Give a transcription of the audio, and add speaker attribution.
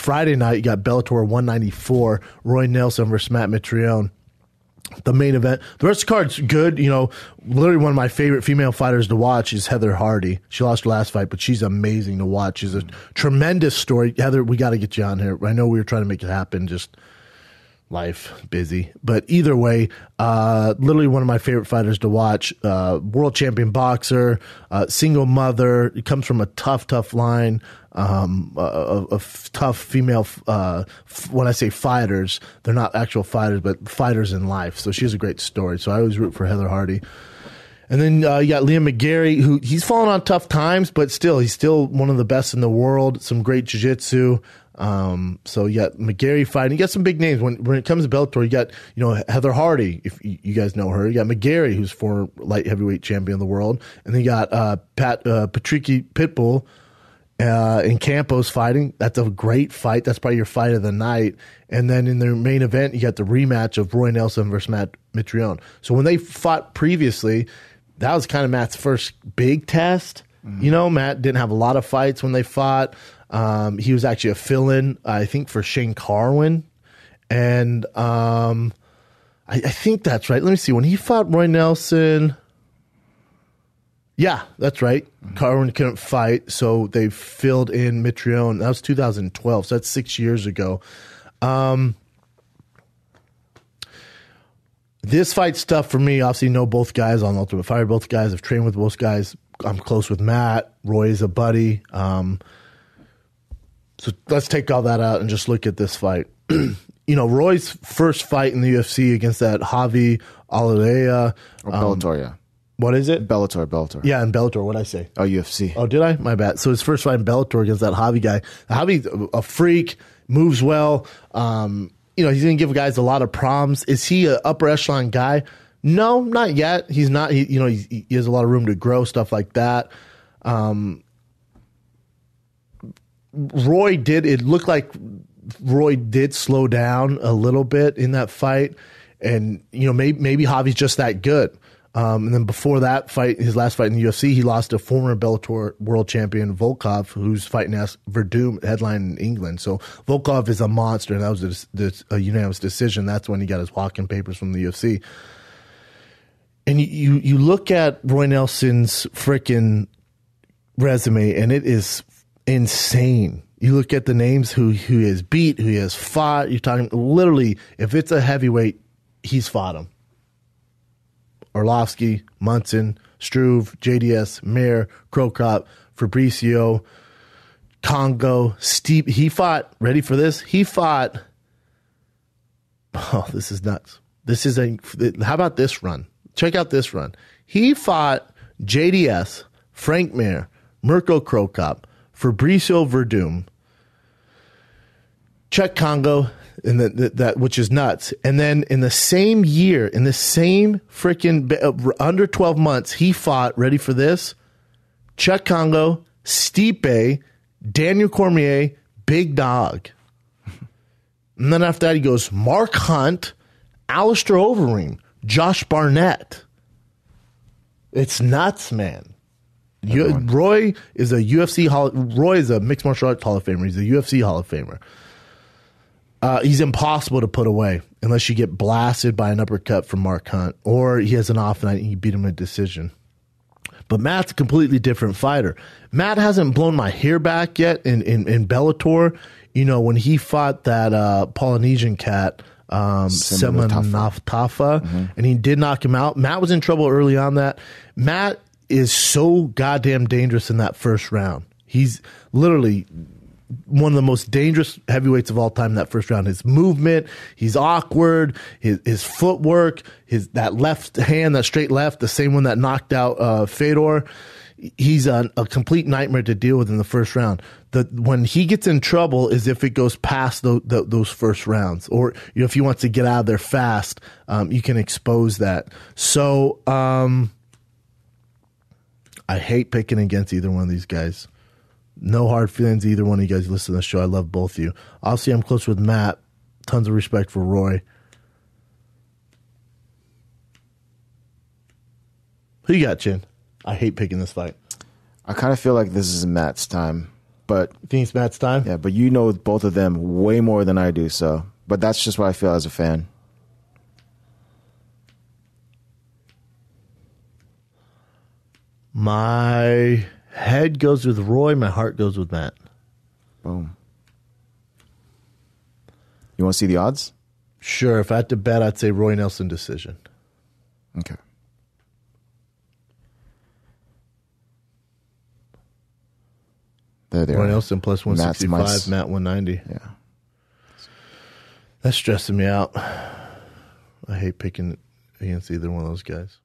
Speaker 1: Friday night, you got Bellator 194, Roy Nelson versus Matt Mitrione. The main event. The rest of the card's good. You know, literally one of my favorite female fighters to watch is Heather Hardy. She lost her last fight, but she's amazing to watch. She's a tremendous story. Heather, we got to get you on here. I know we were trying to make it happen, just life, busy. But either way, literally one of my favorite fighters to watch. World champion boxer, single mother. It comes from a tough line. Of tough female, when I say fighters, they're not actual fighters, but fighters in life. So she has a great story. So I always root for Heather Hardy. And then you got Liam McGarry, who he's fallen on tough times, but still, he's still one of the best in the world. Some great jiu-jitsu. So you got McGarry fighting. You got some big names. When it comes to Bellator, you got, you know, Heather Hardy, if you guys know her. You got McGarry, who's former light heavyweight champion of the world. And then you got Patricky Pitbull, in Campos fighting. That's a great fight. That's probably your fight of the night. And then in their main event, you got the rematch of Roy Nelson versus Matt Mitrione. So when they fought previously, that was kind of Matt's first big test. Mm-hmm. You know, Matt didn't have a lot of fights when they fought. He was actually a fill-in, I think, for Shane Carwin. And I think that's right. Let me see. When he fought Roy Nelson... Yeah, that's right. Carwin couldn't fight, so they filled in Mitrione. That was 2012, so that's 6 years ago. This fight stuff for me, obviously know both guys on Ultimate Fighter. Both guys, I've trained with both guys. I'm close with Matt. Roy's a buddy. So let's take all that out and just look at this fight. You know, Roy's first fight in the UFC against that Javi Alea.
Speaker 2: Bellator, yeah.
Speaker 1: What is it?
Speaker 2: Bellator.
Speaker 1: Yeah, in Bellator. What'd I say?
Speaker 2: Oh, UFC.
Speaker 1: Oh, did I? My bad. So his first fight in Bellator against that Javi guy. Javi's a freak, moves well. You know, he's going to give guys a lot of problems. Is he an upper echelon guy? No, not yet. He's not. He has a lot of room to grow, stuff like that. It looked like Roy did slow down a little bit in that fight. And, you know, maybe Javi's just that good. And then before that fight, his last fight in the UFC, he lost to former Bellator world champion Volkov, who's fighting as Verdum headline in England. So Volkov is a monster, and that was a unanimous decision. That's when he got his walking papers from the UFC. And you look at Roy Nelson's freaking resume, and it is insane. You look at the names who he has beat, who he has fought. You're talking literally, if it's a heavyweight, he's fought him. Orlovsky, Munson, Struve, JDS, Mayer, Krokop, Fabricio, Congo, Steve. He fought, ready for this? He fought, oh, this is nuts. How about this run? Check out this run. He fought JDS, Frank Mayer, Mirko Krokop, Fabricio Verdum, Czech Congo, and that which is nuts. And then in the same year, in the same freaking under 12 months, he fought, ready for this? Czech Congo, Stipe, Daniel Cormier, Big Dog. And then after that, he goes Mark Hunt, Alistair Overeem, Josh Barnett. It's nuts, man. Roy is a Roy is a mixed martial arts Hall of Famer. He's a UFC Hall of Famer. He's impossible to put away unless you get blasted by an uppercut from Mark Hunt, or he has an off night and you beat him in a decision. But Matt's a completely different fighter. Matt hasn't blown my hair back yet in Bellator. You know, when he fought that Polynesian cat, Semenaftafa, and he did knock him out. Matt was in trouble early on that. Matt is so goddamn dangerous in that first round. He's literally one of the most dangerous heavyweights of all time in that first round. His movement, he's awkward, his footwork, that left hand, that straight left, the same one that knocked out Fedor. He's a complete nightmare to deal with in the first round. When he gets in trouble is if it goes past those first rounds, or if he wants to get out of there fast, you can expose that. So I hate picking against either one of these guys. No hard feelings, either one of you guys listen to the show. I love both of you. Obviously, I'm close with Matt. Tons of respect for Roy. Who you got, Chin? I hate picking this fight.
Speaker 2: I kind of feel like this is Matt's time, but
Speaker 1: You think it's Matt's time?
Speaker 2: yeah, but you know both of them way more than I do. So, but that's just what I feel as a fan.
Speaker 1: My head goes with Roy. My heart goes with Matt.
Speaker 2: Boom. You want to see the odds?
Speaker 1: Sure. If I had to bet, I'd say Roy Nelson decision.
Speaker 2: Okay. There they
Speaker 1: Roy
Speaker 2: are.
Speaker 1: Nelson plus 165, Matt 190.
Speaker 2: Yeah.
Speaker 1: That's stressing me out. I hate picking against either one of those guys.